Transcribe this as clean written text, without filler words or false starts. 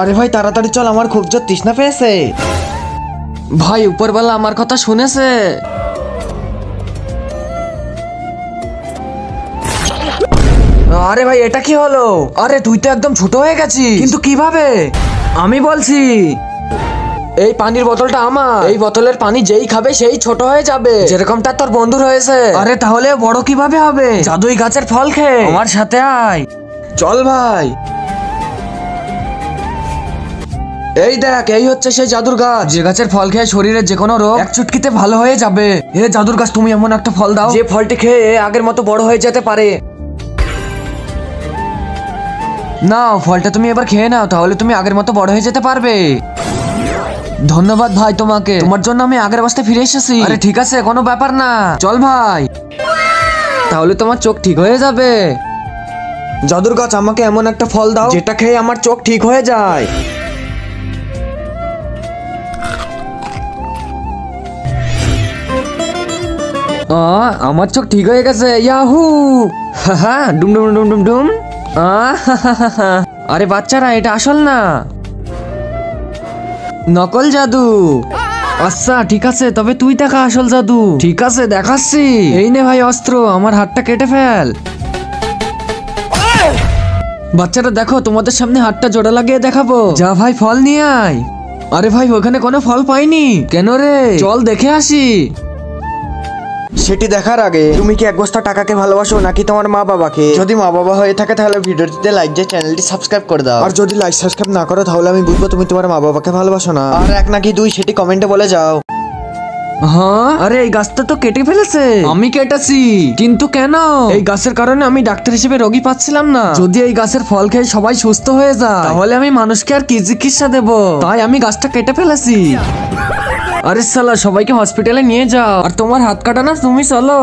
আরে ভাই তাড়াতাড়ি চল, আমার খুব জোর তৃষ্ণা পেয়েছে। ভাই উপরওয়ালা আমার কথা শুনেছে। আরে ভাই এটা কি হলো? আরে তুই তো একদম ছোট হয়ে গেছিস। কিন্তু কিভাবে? আমি বলছি, এই পানির বোতলটা আমার। এই বোতলের পানি যেই খাবে সেই ছোট হয়ে যাবে, যেরকমটা তোর বন্ধুর হয়েছে। আরে তাহলে বড় কিভাবে হবে? জাদুই গাছের ফল খেয়ে আমার সাথে আয়। চল ভাই। এই দেখ, এই হচ্ছে সেই জাদুর গাছ, যে গাছের ফল খেয়ে শরীরের যে কোনো রোগ এক চুটকিতে ভালো হয়ে যাবে। হে জাদুর গাছ, তুমি এমন একটা ফল দাও যে ফলটি খেয়ে আগের মতো বড় হয়ে যেতে পারে। নাও ফলটা তুমি এবার খেয়ে নাও, তাহলে তুমি আগের মতো বড় হয়ে যেতে পারবে। ধন্যবাদ ভাই তোমাকে, তোমার জন্য আমি আগের অবস্থায় ফিরে এসেছি। আরে ঠিক আছে, কোনো ব্যাপার না, চল ভাই। তাহলে তোমার চোখ ঠিক হয়ে যাবে। জাদুর গাছ, আমাকে এমন একটা ফল দাও যেটা খেয়ে আমার চোখ ঠিক হয়ে যায়। আমার চোখ ঠিক হয়ে গেছে। ইয়াহু, হা ডুম ডুম ডুম ডুম ডুম। আরে বাচ্চারা, এটা আসল না, নকল জাদু। আচ্ছা ঠিক আছে, তবে তুই দেখা আসল জাদু। ঠিক আছে দেখাচ্ছি। এই নে ভাই অস্ত্র, আমার হাতটা কেটে ফেল। বাচ্চারা দেখো, তোমাদের সামনে হাতটা জোড়া লাগিয়ে দেখাবো। যা ভাই ফল নিয়ে আয়। আরে ভাই ওখানে কোনো ফল পাইনি কেন রে? চল দেখে আসি। সেটি দেখার আগে তুমি কি এক বস্তা টাকাকে ভালোবাসো নাকি তোমার মা বাবাকে? যদি মা বাবা হয়ে থাকে তাহলে ভিডিওটিতে লাইক দিয়ে চ্যানেলটি সাবস্ক্রাইব করে দাও। আর যদি লাইক সাবস্ক্রাইব না করো তাহলে আমি বুঝবো তুমি তোমার মা বাবাকে ভালোবাসো না। আর এক নাকি দুই সেটি কমেন্টে বলে যাও। হ্যাঁ, আরে এই গাছটা তো কেটে ফেলেছে। আমি কেটেছি, কিন্তু কেন? এই গাছের কারণে আমি ডাক্তার হিসেবে রোগী পাচ্ছিলাম না। যদি এই গাছের ফল খেয়ে সবাই সুস্থ হয়ে যায় তাহলে আমি মানুষকে আর কি চিকিৎসা দেব? তাই আমি গাছটা কেটে ফেলেছি। আরে শালা, সবাইকে হসপিটালে নিয়ে যাও। আর তোমার হাত কাটা না, তুমি চলো।